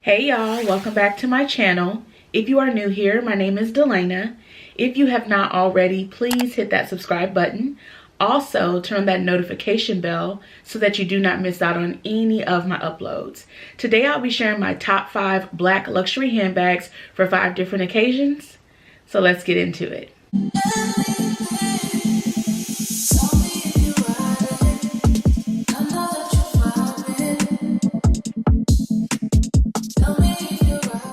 Hey y'all, welcome back to my channel. If you are new here, my name is Delana. If you have not already, please hit that subscribe button. Also, turn that notification bell so that you do not miss out on any of my uploads. Today, I'll be sharing my top 5 black luxury handbags for 5 different occasions. So let's get into it.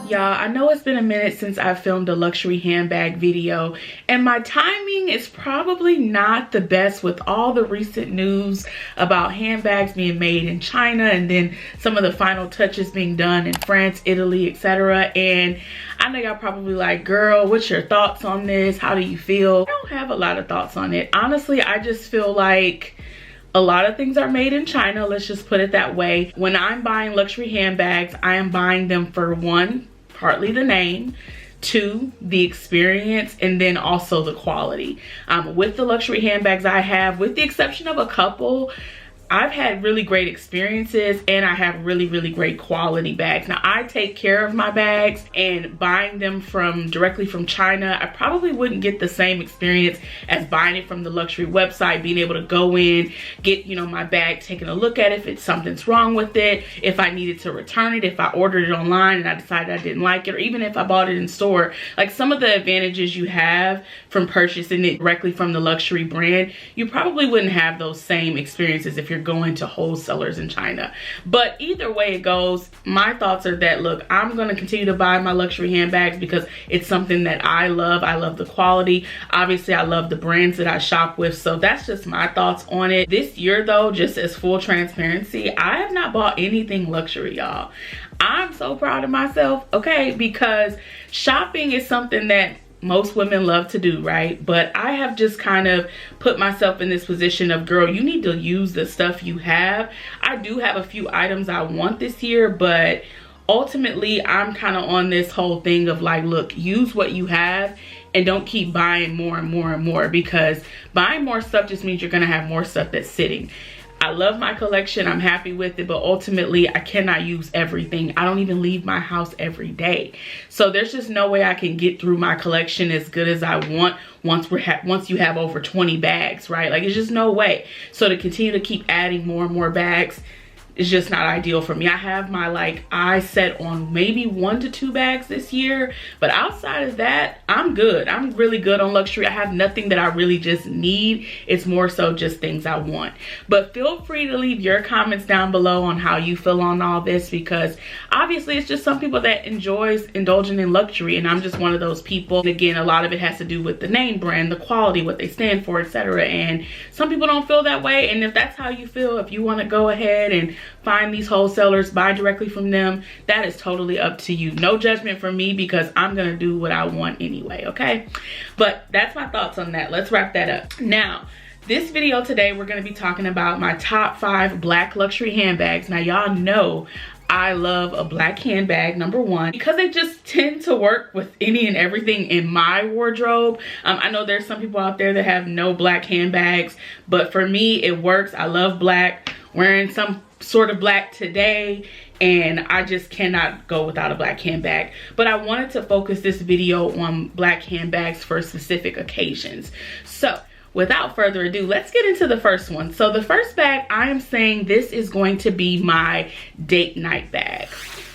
Y'all, I know it's been a minute since I filmed a luxury handbag video, and my timing is probably not the best with all the recent news about handbags being made in China and then some of the final touches being done in France, Italy, etc. And I know y'all probably like, girl, what's your thoughts on this? How do you feel? I don't have a lot of thoughts on it. Honestly, I just feel like a lot of things are made in China. Let's just put it that way. When I'm buying luxury handbags, I am buying them for one, partly the name, 2, the experience, and then also the quality. With the luxury handbags I have, with the exception of a couple, I've had really great experiences and I have really great quality bags. Now, I take care of my bags, and buying them directly from China, I probably wouldn't get the same experience as buying it from the luxury website, being able to go in, get, my bag, taking a look at it, if something's wrong with it, if I needed to return it, if I ordered it online and I decided I didn't like it, or even if I bought it in store. Like, some of the advantages you have from purchasing it directly from the luxury brand, you probably wouldn't have those same experiences if you're going to wholesalers in China. But either way it goes, my thoughts are that, look, I'm going to continue to buy my luxury handbags because it's something that I love. I love the quality. Obviously, I love the brands that I shop with. So that's just my thoughts on it. This year, though, just as full transparency, I have not bought anything luxury, y'all. I'm so proud of myself, okay? Because shopping is something that most women love to do, right? But I have just kind of put myself in this position of, girl, you need to use the stuff you have. I do have a few items I want this year, but ultimately I'm kind of on this whole thing of like, look, use what you have and don't keep buying more and more and more, because buying more stuff just means you're gonna have more stuff that's sitting. I love my collection, I'm happy with it, but ultimately I cannot use everything. I don't even leave my house every day. So there's just no way I can get through my collection as good as I want once you have over 20 bags, right? Like, it's just no way. So to continue to keep adding more and more bags is just not ideal for me. I have my eye set on maybe 1 to 2 bags this year, but outside of that, I'm good. I'm really good on luxury. I have nothing that I really just need. It's more so just things I want. But feel free to leave your comments down below on how you feel on all this, because obviously it's just some people that enjoys indulging in luxury, and I'm just one of those people. And again, a lot of it has to do with the name brand, the quality, what they stand for, etc. And some people don't feel that way, and if that's how you feel, if you want to go ahead and find these wholesalers, buy directly from them, that is totally up to you. No judgment from me, because I'm gonna do what I want anyway, okay? But that's my thoughts on that. Let's wrap that up. Now, this video today, we're gonna be talking about my top 5 black luxury handbags. Now, y'all know I love a black handbag, number one, because they just tend to work with any and everything in my wardrobe. I know there's some people out there that have no black handbags, but for me, it works. I love black. Wearing some sort of black today, and I just cannot go without a black handbag. But I wanted to focus this video on black handbags for specific occasions. So without further ado, let's get into the first one. So the first bag, I am saying this is going to be my date night bag.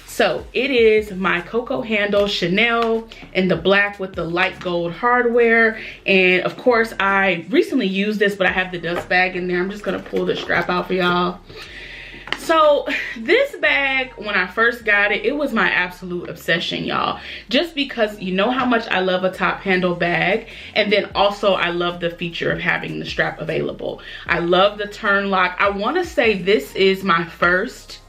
So it is my CoCo handle Chanel in the black with the light gold hardware. And of course, I recently used this, but I have the dust bag in there. I'm just gonna pull the strap out for y'all. So this bag, when I first got it, it was my absolute obsession, y'all. Just because you know how much I love a top handle bag, and then also I love the feature of having the strap available. I love the turn lock. I want to say this is my first,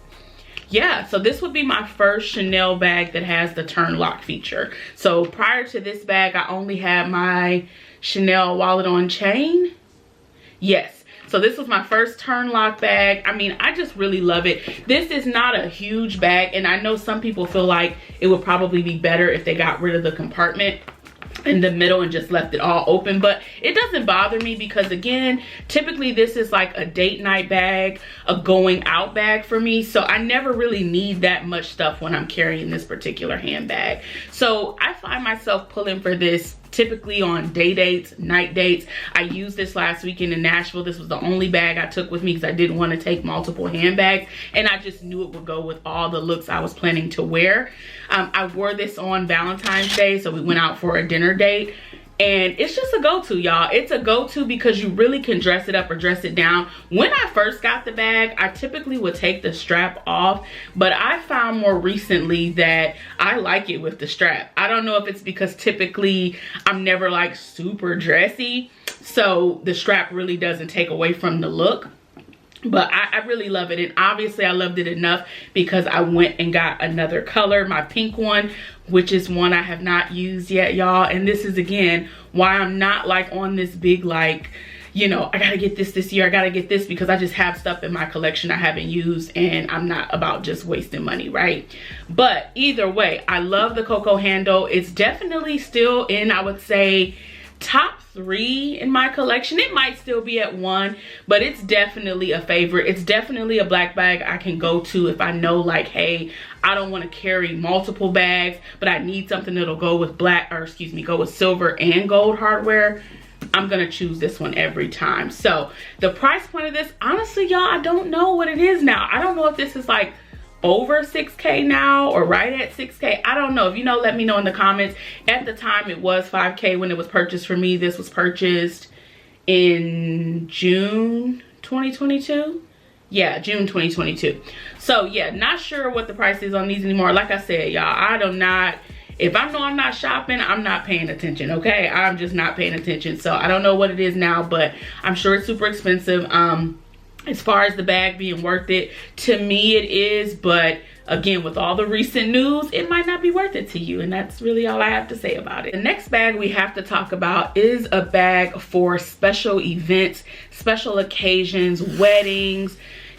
yeah, so this would be my first Chanel bag that has the turn lock feature. So prior to this bag, I only had my Chanel wallet on chain. Yes. So this was my first turn lock bag. I mean, I just really love it. This is not a huge bag, and I know some people feel like it would probably be better if they got rid of the compartment. in the middle and just left it all open, but it doesn't bother me because again, typically this is like a date night bag, a going out bag for me, so I never really need that much stuff when I'm carrying this particular handbag. So I find myself pulling for this typically on day dates, night dates. I used this last weekend in Nashville. This was the only bag I took with me because I didn't want to take multiple handbags, and I just knew it would go with all the looks I was planning to wear. I wore this on Valentine's Day, so we went out for a dinner date, and it's just a go-to, y'all. It's a go-to because you really can dress it up or dress it down. When I first got the bag, I typically would take the strap off, but I found more recently that I like it with the strap. I don't know if it's because typically I'm never like super dressy, so the strap really doesn't take away from the look. But I really love it, and obviously I loved it enough because I went and got another color, my pink one, which is one I have not used yet, y'all. And this is again why I'm not like on this big like, you know, I gotta get this year, I gotta get this, because I just have stuff in my collection I haven't used, and I'm not about just wasting money, right? But either way, I love the CoCo handle. It's definitely still in, I would say, top 3 in my collection. It might still be at 1, but it's definitely a favorite. It's definitely a black bag I can go to if I know like, hey, I don't want to carry multiple bags, but I need something that'll go with black, or excuse me, go with silver and gold hardware. I'm gonna choose this one every time. So the price point of this, honestly, y'all, I don't know what it is now. I don't know if this is like over 6K now or right at 6K. I don't know. If you know, let me know in the comments. At the time it was 5K when it was purchased for me. This was purchased in June 2022. Yeah, June 2022. So yeah, not sure what the price is on these anymore. Like I said, y'all, I do not, if I know I'm not shopping, I'm not paying attention, okay? I'm just not paying attention. So I don't know what it is now, but I'm sure it's super expensive. As far as the bag being worth it, to me it is, but again, with all the recent news, it might not be worth it to you, and that's really all I have to say about it. The next bag we have to talk about is a bag for special events, special occasions, weddings,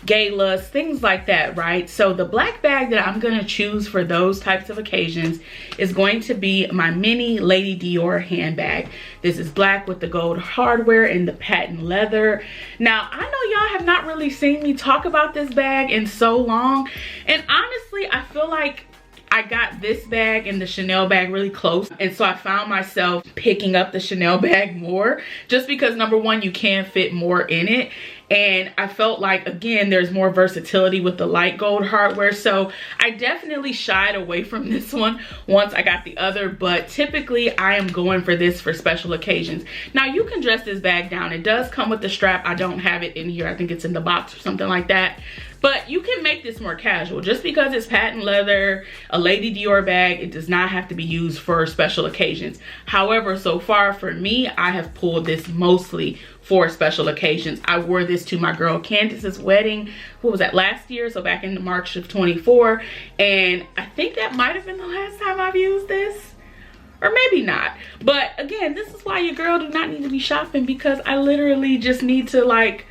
galas, things like that, right? So the black bag that I'm gonna choose for those types of occasions is going to be my mini Lady Dior handbag. This is black with the gold hardware and the patent leather. Now, I know y'all have not really seen me talk about this bag in so long, and honestly, I feel like I got this bag and the Chanel bag really close, and so I found myself picking up the Chanel bag more just because, number one, you can fit more in it, and I felt like, again, there's more versatility with the light gold hardware. So I definitely shied away from this one once I got the other, but typically I am going for this for special occasions. Now, you can dress this bag down. It does come with the strap. I don't have it in here. I think it's in the box or something like that. But you can make this more casual. Just because it's patent leather, a Lady Dior bag, it does not have to be used for special occasions. However, so far for me, I have pulled this mostly for special occasions. I wore this to my girl Candace's wedding. What was that, last year? So back in March of 24. And I think that might have been the last time I've used this. Or maybe not. But again, this is why your girl do not need to be shopping, because I literally just need to, like,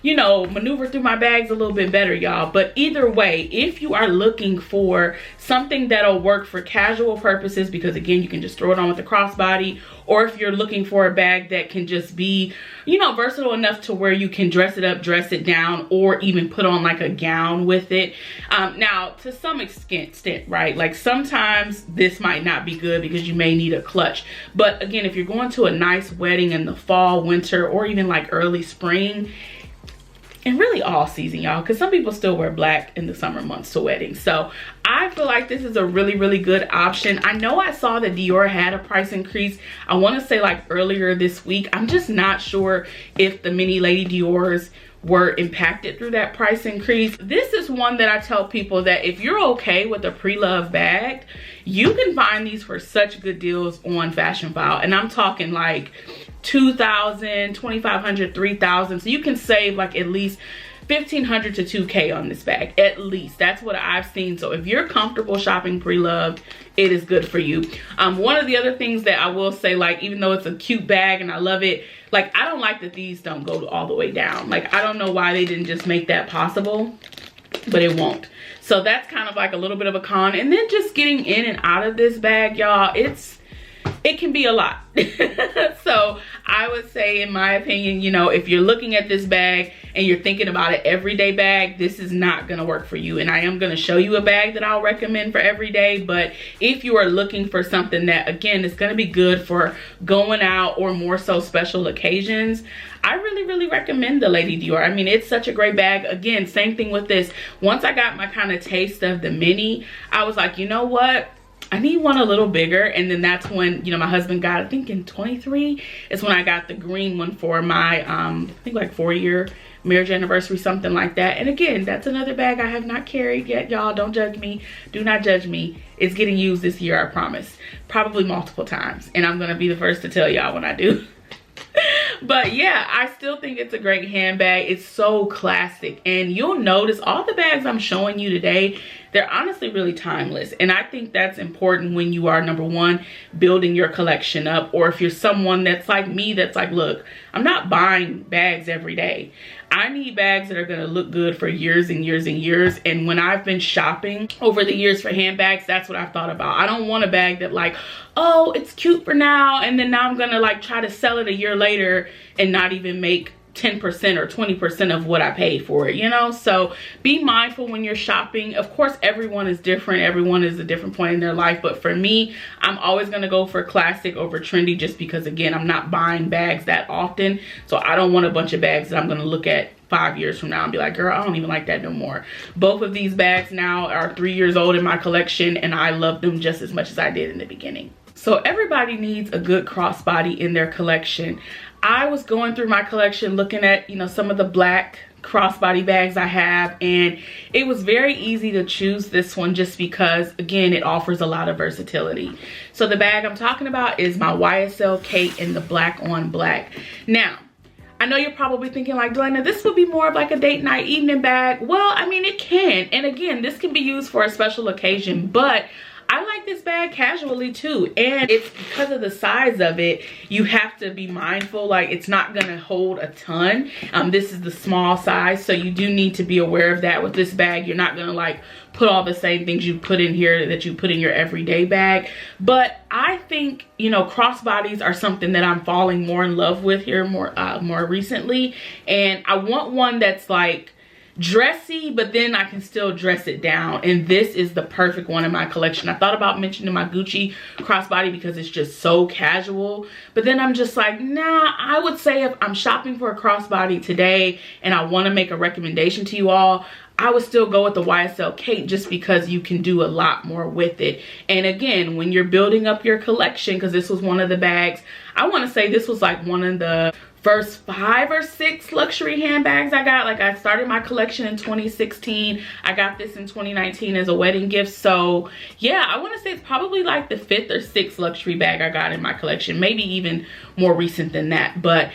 you know, maneuver through my bags a little bit better, y'all. But either way, if you are looking for something that'll work for casual purposes, because again, you can just throw it on with the crossbody, or if you're looking for a bag that can just be, you know, versatile enough to where you can dress it up, dress it down, or even put on like a gown with it. Now, to some extent, right, like sometimes this might not be good because you may need a clutch. But again, if you're going to a nice wedding in the fall, winter, or even like early spring, and really all season, y'all, because some people still wear black in the summer months to weddings. So I feel like this is a really, really good option. I know I saw that Dior had a price increase. I want to say like earlier this week. I'm just not sure if the mini Lady Dior's were impacted through that price increase. This is one that I tell people that if you're okay with a pre-loved bag, you can find these for such good deals on Fashion File. And I'm talking like $2,000, $2,500, $3,000. So you can save like at least $1,500 to $2K on this bag, at least. That's what I've seen. So if you're comfortable shopping pre-loved, it is good for you. One of the other things that I will say, like, even though it's a cute bag and I love it, like, I don't like that these don't go all the way down. Like, I don't know why they didn't just make that possible, but it won't. So that's kind of like a little bit of a con. And then just getting in and out of this bag, y'all, it's it can be a lot. So I would say, in my opinion, you know, if you're looking at this bag and you're thinking about an everyday bag, this is not gonna work for you. And I am gonna show you a bag that I'll recommend for everyday, but if you are looking for something that, again, is gonna be good for going out or more so special occasions, I really recommend the Lady Dior. I mean, it's such a great bag. Again, same thing with this. Once I got my kind of taste of the mini, I was like, you know what? I need one a little bigger. And then that's when, you know, my husband got, I think in 23, is when I got the green one for my, I think like 4-year marriage anniversary, something like that. And again, that's another bag I have not carried yet, y'all. Don't judge me. Do not judge me. It's getting used this year, I promise. Probably multiple times. And I'm going to be the first to tell y'all when I do. But yeah, I still think it's a great handbag. It's so classic, and you'll notice all the bags I'm showing you today, they're honestly really timeless. And I think that's important when you are, number one, building your collection up, or if you're someone that's like me, that's like, look, I'm not buying bags every day. I need bags that are going to look good for years and years and years. And when I've been shopping over the years for handbags, that's what I've thought about. I don't want a bag that like, oh, it's cute for now, and then now I'm going to like try to sell it a year later and not even make 10% or 20% of what I paid for it, you know? So be mindful when you're shopping. Of course, everyone is different. Everyone is a different point in their life. But for me, I'm always going to go for classic over trendy, just because, again, I'm not buying bags that often. So I don't want a bunch of bags that I'm going to look at 5 years from now and be like, girl, I don't even like that no more. Both of these bags now are 3 years old in my collection, and I love them just as much as I did in the beginning. So everybody needs a good crossbody in their collection. I was going through my collection looking at, you know, some of the black crossbody bags I have, and it was very easy to choose this one just because, again, it offers a lot of versatility. So the bag I'm talking about is my YSL Kate in the black on black. Now, I know you're probably thinking like, Delana, this would be more of like a date night evening bag. Well, I mean, it can. And again, this can be used for a special occasion, but I like this bag casually too. And it's because of the size of it, you have to be mindful, like it's not gonna hold a ton. This is the small size, so you do need to be aware of that with this bag. You're not gonna like put all the same things you put in here that you put in your everyday bag. But I think, you know, crossbodies are something that I'm falling more in love with here more recently. And I want one that's like dressy, but then I can still dress it down, and this is the perfect one in my collection. I thought about mentioning my Gucci crossbody because it's just so casual, but then I'm just like, nah, I would say if I'm shopping for a crossbody today and I want to make a recommendation to you all, I would still go with the YSL Kate, just because you can do a lot more with it. And again, when you're building up your collection, because this was one of the bags, I want to say this was like one of the first 5 or 6 luxury handbags I got. Like, I started my collection in 2016. I got this in 2019 as a wedding gift. So yeah, I want to say it's probably like the 5th or 6th luxury bag I got in my collection, maybe even more recent than that. But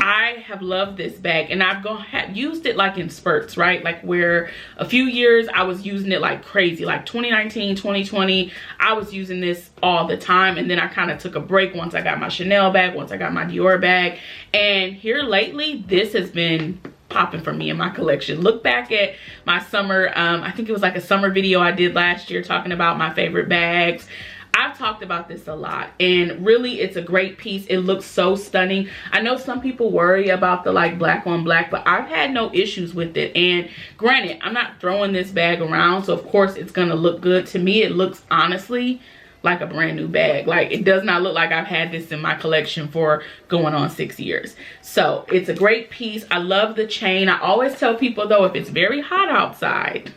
I have loved this bag, and I've used it like in spurts, right? Like where a few years I was using it like crazy, like 2019, 2020, I was using this all the time. And then I kind of took a break once I got my Chanel bag, once I got my Dior bag. And here lately, this has been popping for me in my collection. Look back at my summer, I think it was like a summer video I did last year talking about my favorite bags. I've talked about this a lot, and really it's a great piece. It looks so stunning. I know some people worry about the like black on black, but I've had no issues with it. And granted, I'm not throwing this bag around, so of course it's gonna look good. To me, it looks honestly like a brand new bag. Like, it does not look like I've had this in my collection for going on 6 years. So it's a great piece. I love the chain. I always tell people though, if it's very hot outside,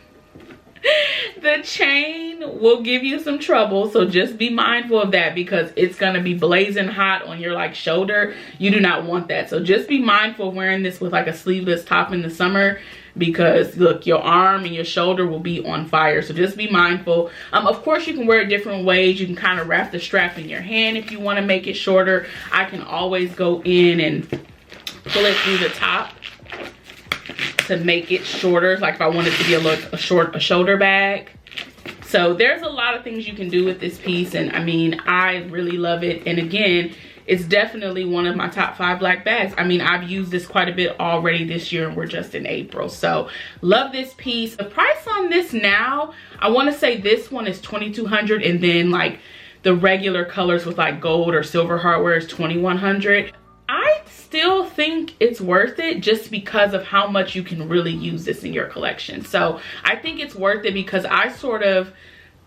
the chain will give you some trouble, so just be mindful of that, because it's gonna be blazing hot on your like shoulder. You do not want that. So just be mindful of wearing this with like a sleeveless top in the summer, because look, your arm and your shoulder will be on fire. So just be mindful. Of course, you can wear it different ways. You can kind of wrap the strap in your hand if you want to make it shorter. I can always go in and pull it through the top to make it shorter, like if I want it to be a shoulder bag. So there's a lot of things you can do with this piece, and I mean, I really love it. And again, it's definitely one of my top 5 black bags. I mean, I've used this quite a bit already this year, and we're just in April. So love this piece. The price on this now, I want to say this one is $2,200, and then like the regular colors with like gold or silver hardware is $2,100. I still think it's worth it just because of how much you can really use this in your collection. So I think it's worth it because I sort of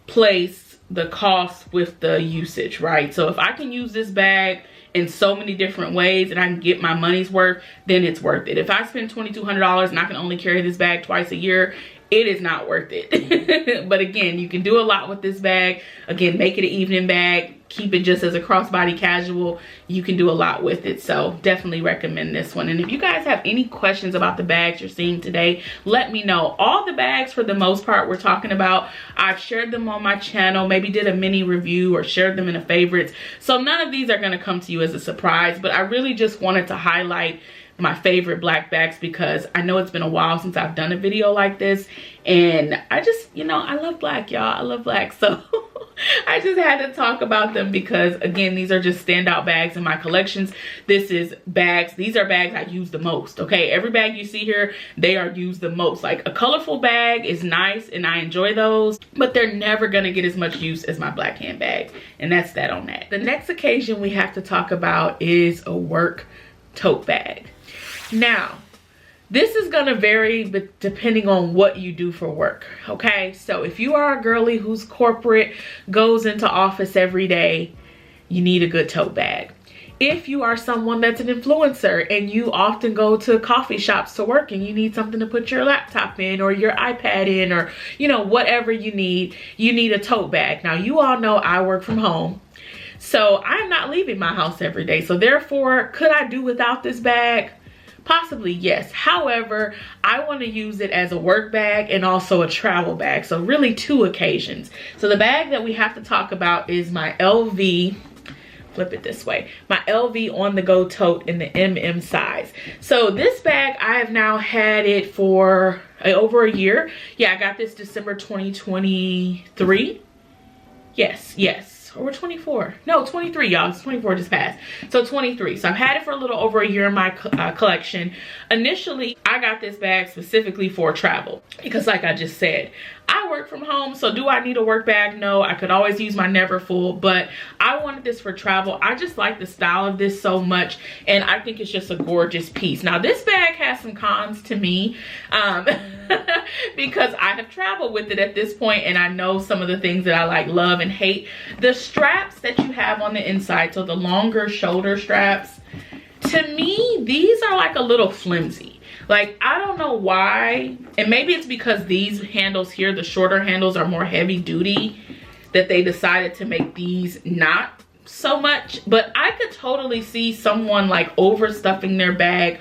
place the cost with the usage, right? So if I can use this bag in so many different ways and I can get my money's worth, then it's worth it. If I spend $2,200 and I can only carry this bag twice a year, it is not worth it. But again, you can do a lot with this bag. Again, make it an evening bag, keep it just as a crossbody casual. You can do a lot with it, so definitely recommend this one. And if you guys have any questions about the bags you're seeing today, let me know. All the bags for the most part we're talking about, I've shared them on my channel, maybe did a mini review or shared them in a favorites, so none of these are going to come to you as a surprise. But I really just wanted to highlight my favorite black bags because I know it's been a while since I've done a video like this, and I just, you know, I love black, y'all. I love black, so I just had to talk about them because, again, these are just standout bags in my collections. This is bags, these are bags I use the most, okay? Every bag you see here, they are used the most. Like, a colorful bag is nice and I enjoy those, but they're never gonna get as much use as my black handbag, and that's that on that. The next occasion we have to talk about is a work tote bag. Now, this is gonna vary but depending on what you do for work, okay? So if you are a girly who's corporate, goes into office every day, you need a good tote bag. If you are someone that's an influencer and you often go to coffee shops to work and you need something to put your laptop in or your iPad in, or, you know, whatever you need a tote bag. Now, you all know I work from home, so I'm not leaving my house every day. So therefore, could I do without this bag? Possibly, yes. However, I want to use it as a work bag and also a travel bag. So really two occasions. So the bag that we have to talk about is my LV, flip it this way, my LV on the go tote in the MM size. So this bag, I have now had it for over a year. Yeah, I got this December 2023. Yes. Or 24, no, 23, y'all. It's 24 just passed, so 23. So I've had it for a little over a year in my collection. Initially, I got this bag specifically for travel because, like I just said, I work from home, so do I need a work bag? No, I could always use my Never Full, but I wanted this for travel. I just like the style of this so much, and I think it's just a gorgeous piece. Now, this bag has some cons to me because I have traveled with it at this point, and I know some of the things that I like, love, and hate. The straps that you have on the inside, so the longer shoulder straps, to me, these are like a little flimsy. Like, I don't know why, and maybe it's because these handles here, the shorter handles, are more heavy duty, that they decided to make these not so much. But I could totally see someone like overstuffing their bag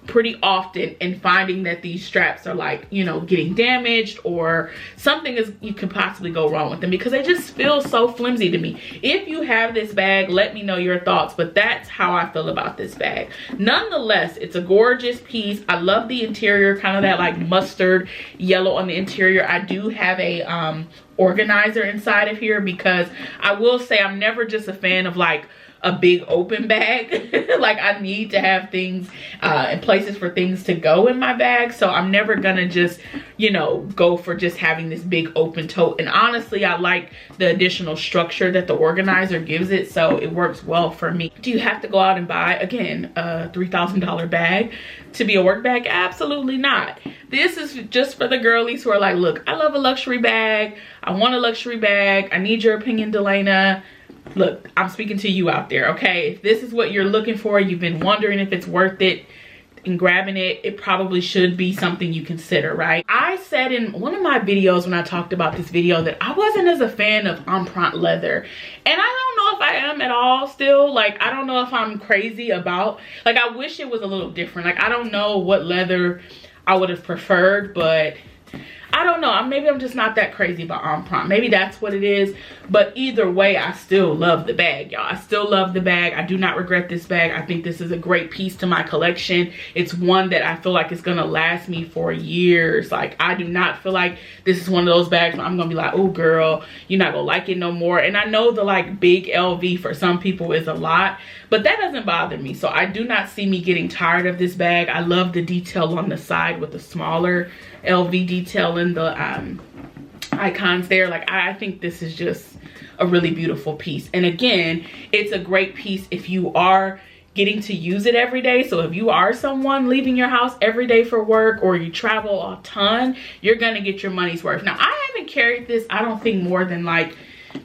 pretty often and finding that these straps are, like, you know, getting damaged or something is, you could possibly go wrong with them because they just feel so flimsy to me. If you have this bag, let me know your thoughts, but that's how I feel about this bag. Nonetheless, it's a gorgeous piece. I love the interior, kind of that like mustard yellow on the interior. I do have a organizer inside of here because I will say I'm never just a fan of like a big open bag. Like, I need to have things and places for things to go in my bag, so I'm never gonna just, you know, go for just having this big open tote. And honestly, I like the additional structure that the organizer gives it, so it works well for me. Do you have to go out and buy, again, a $3,000 bag to be a work bag? Absolutely not. This is just for the girlies who are like, look, I love a luxury bag, I want a luxury bag, I need your opinion, Delana. Look, I'm speaking to you out there, okay? If this is what you're looking for, you've been wondering if it's worth it and grabbing it, it probably should be something you consider, right? I said in one of my videos when I talked about this video that I wasn't as a fan of empreinte leather. And I don't know if I am at all still. Like, I don't know if I'm crazy about, like, I wish it was a little different. Like, I don't know what leather I would have preferred, but I don't know. Maybe I'm just not that crazy about empreinte. Maybe that's what it is. But either way, I still love the bag, y'all. I still love the bag. I do not regret this bag. I think this is a great piece to my collection. It's one that I feel like is going to last me for years. Like, I do not feel like this is one of those bags where I'm going to be like, oh, girl, you're not going to like it no more. And I know the, like, big LV for some people is a lot, but that doesn't bother me. So I do not see me getting tired of this bag. I love the detail on the side with the smaller LV detail in the icons there. Like, I think this is just a really beautiful piece. And again, it's a great piece if you are getting to use it every day. So if you are someone leaving your house every day for work, or you travel a ton, you're gonna get your money's worth. Now, I haven't carried this, I don't think, more than like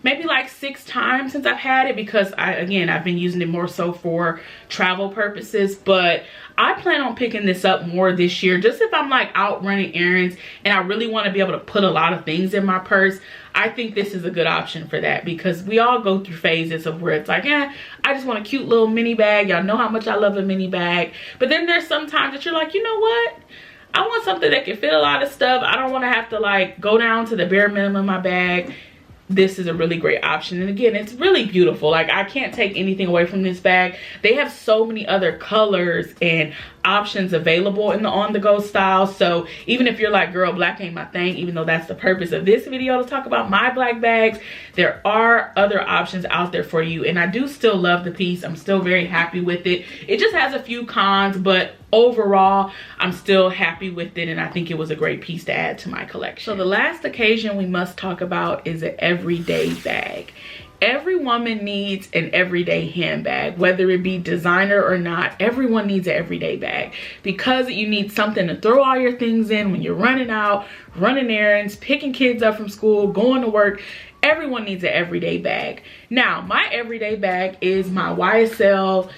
maybe like 6 times since I've had it, because I've been using it more so for travel purposes. But I plan on picking this up more this year, just if I'm like out running errands and I really want to be able to put a lot of things in my purse. I think this is a good option for that, because we all go through phases of where it's like, I just want a cute little mini bag. Y'all know how much I love a mini bag. But then there's some times that you're like, you know what? I want something that can fit a lot of stuff. I don't want to have to like go down to the bare minimum of my bag. This is a really great option. And again, it's really beautiful. Like, I can't take anything away from this bag. They have so many other colors and options available in the on-the-go style. So even if you're like, girl, black ain't my thing, even though that's the purpose of this video, to talk about my black bags, there are other options out there for you. And I do still love the piece. I'm still very happy with it. It just has a few cons, but overall, I'm still happy with it, and I think it was a great piece to add to my collection. So the last occasion we must talk about is an everyday bag. Every woman needs an everyday handbag, whether it be designer or not. Everyone needs an everyday bag, because you need something to throw all your things in when you're running out, running errands, picking kids up from school, going to work. Everyone needs an everyday bag. Now, my everyday bag is my YSL,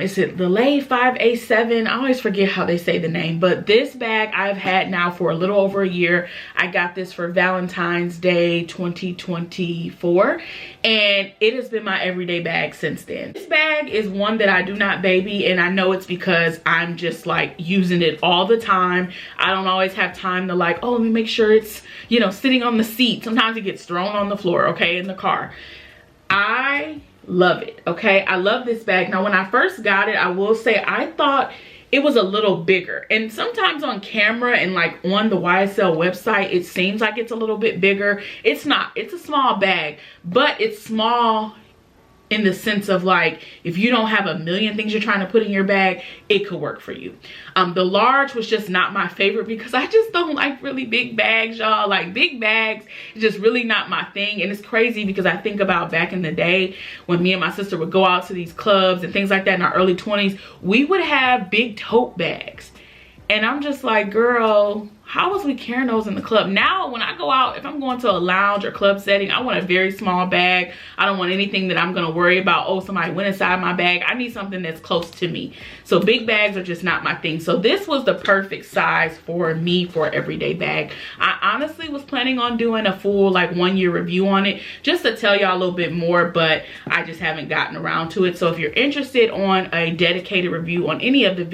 is it the Lay 5A7? I always forget how they say the name, but this bag I've had now for a little over a year. I got this for Valentine's Day 2024, and it has been my everyday bag since then. This bag is one that I do not baby, and I know it's because I'm just like using it all the time. I don't always have time to like, oh, let me make sure it's, you know, sitting on the seat. Sometimes it gets thrown on the floor, okay, in the car. I love it, okay? I love this bag. Now, when I first got it, I will say I thought it was a little bigger. And sometimes on camera and like on the YSL website, it seems like it's a little bit bigger. It's not. It's a small bag, but it's small in the sense of like, if you don't have a million things you're trying to put in your bag, it could work for you. The large was just not my favorite, because I just don't like really big bags, y'all. Like, big bags is just really not my thing. And it's crazy because I think about back in the day when me and my sister would go out to these clubs and things like that in our early 20s, we would have big tote bags. And I'm just like, girl, how was we carrying those in the club? Now, when I go out, if I'm going to a lounge or club setting, I want a very small bag. I don't want anything that I'm going to worry about, oh, somebody went inside my bag. I need something that's close to me. So big bags are just not my thing. So this was the perfect size for me for an everyday bag. I honestly was planning on doing a full like 1-year review on it, just to tell y'all a little bit more, but I just haven't gotten around to it. So if you're interested on a dedicated review on any of the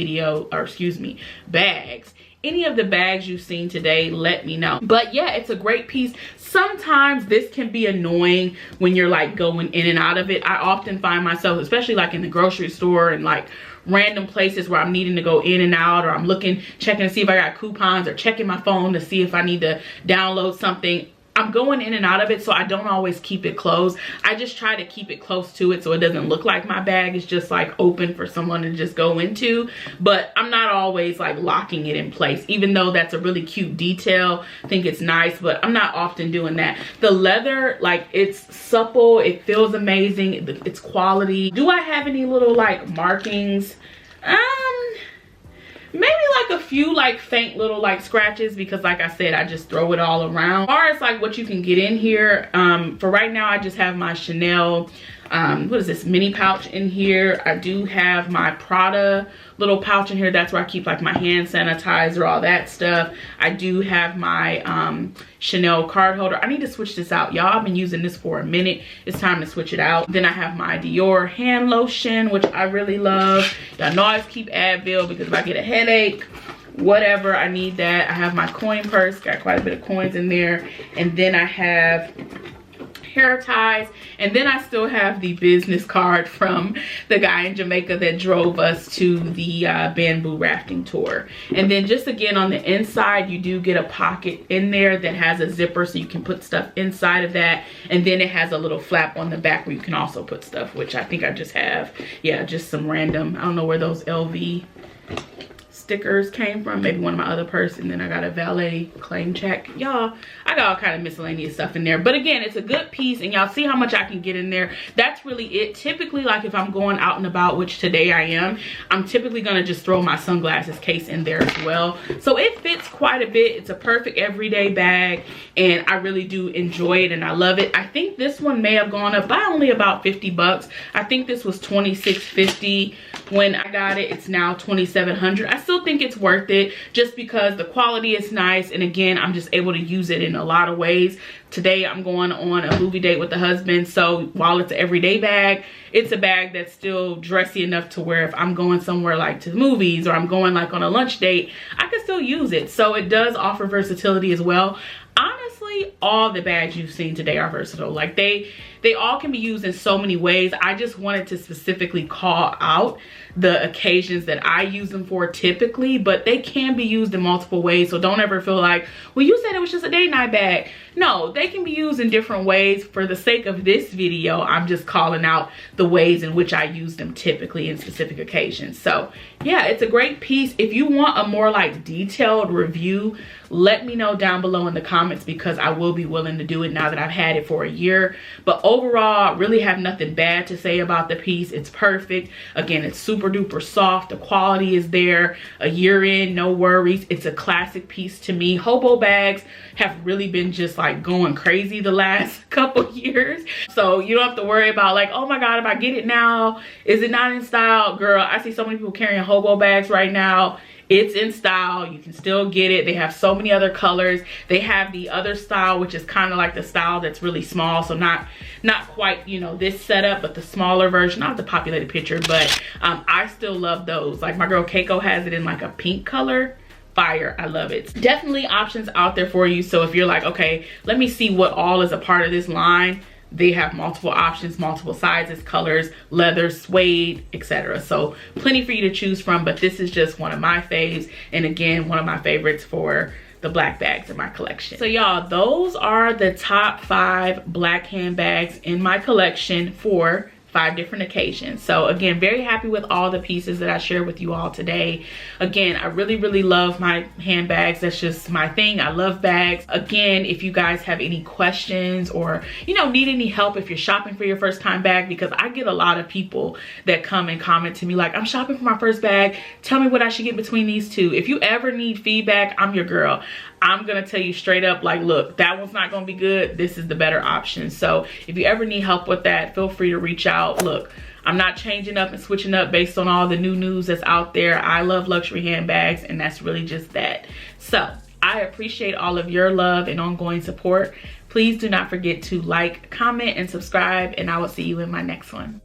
bags, any of the bags you've seen today, let me know. But yeah, it's a great piece. Sometimes this can be annoying when you're like going in and out of it. I often find myself, especially like in the grocery store and like random places where I'm needing to go in and out, or I'm looking, checking to see if I got coupons, or checking my phone to see if I need to download something. I'm going in and out of it, so I don't always keep it closed. I just try to keep it close to it so it doesn't look like my bag is just like open for someone to just go into. But I'm not always like locking it in place, even though that's a really cute detail. I think it's nice, but I'm not often doing that. The leather, like, it's supple, it feels amazing, it's quality. Do I have any little like markings? Maybe like a few like faint little like scratches, because like I said, I just throw it all around. As far as like what you can get in here, for right now, I just have my Chanel, what is this, mini pouch in here. I do have my Prada little pouch in here. That's where I keep like my hand sanitizer, all that stuff. I do have my Chanel card holder. I need to switch this out, y'all. I've been using this for a minute. It's time to switch it out. Then I have my Dior hand lotion, which I really love. Y'all know I always keep Advil, because if I get a headache, whatever, I need that. I have my coin purse, got quite a bit of coins in there. And then I have hair ties, and then I still have the business card from the guy in Jamaica that drove us to the bamboo rafting tour. And then just again on the inside, you do get a pocket in there that has a zipper, so you can put stuff inside of that. And then it has a little flap on the back where you can also put stuff, which I think I just have, yeah, just some random, I don't know where those LV stickers came from, maybe one of my other purse, and then I got a valet claim check. Y'all, I got all kind of miscellaneous stuff in there, but again, it's a good piece, and y'all see how much I can get in there. That's really it. Typically, like if I'm going out and about, which today I am, I'm typically gonna just throw my sunglasses case in there as well. So it fits quite a bit. It's a perfect everyday bag, and I really do enjoy it and I love it. I think this one may have gone up by only about 50 bucks. I think this was $26.50 when I got it. It's now $27.00. I still think it's worth it just because the quality is nice, and again, I'm just able to use it in a lot of ways. Today I'm going on a movie date with the husband, so while it's an everyday bag, it's a bag that's still dressy enough to where if I'm going somewhere like to the movies or I'm going like on a lunch date, I can still use it. So it does offer versatility as well. Honestly, all the bags you've seen today are versatile. Like they all can be used in so many ways. I just wanted to specifically call out the occasions that I use them for typically, but they can be used in multiple ways. So don't ever feel like, well, you said it was just a date night bag. No, they can be used in different ways. For the sake of this video, I'm just calling out the ways in which I use them typically in specific occasions. So yeah, it's a great piece. If you want a more like detailed review, let me know down below in the comments, because I will be willing to do it now that I've had it for a year. But overall, I really have nothing bad to say about the piece. It's perfect. Again, it's super duper soft. The quality is there. A year in, no worries. It's a classic piece to me. Hobo bags have really been just like going crazy the last couple years. So you don't have to worry about like, oh my God, if I get it now, is it not in style? Girl, I see so many people carrying hobo bags right now. It's in style. You can still get it. They have so many other colors. They have the other style, which is kind of like the style that's really small. So not quite, you know, this setup, but the smaller version. I'll have to populate a picture, but I still love those. Like my girl CoCo has it in like a pink color. Fire. I love it. Definitely options out there for you. So if you're like, okay, let me see what all is a part of this line, they have multiple options, multiple sizes, colors, leather, suede, etc. So plenty for you to choose from, but this is just one of my faves, and again, one of my favorites for the black bags in my collection. So y'all, those are the top 5 black handbags in my collection for 5 different occasions. So again, very happy with all the pieces that I shared with you all today. Again, I really love my handbags. That's just my thing. I love bags. Again, if you guys have any questions or, you know, need any help if you're shopping for your first time bag, because I get a lot of people that come and comment to me like, I'm shopping for my first bag. Tell me what I should get between these two. If you ever need feedback, I'm your girl. I'm gonna tell you straight up, like, look, that one's not gonna be good. This is the better option. So if you ever need help with that, feel free to reach out. Look, I'm not changing up and switching up based on all the new news that's out there. I love luxury handbags, and that's really just that. So I appreciate all of your love and ongoing support. Please do not forget to like, comment, and subscribe, and I will see you in my next one.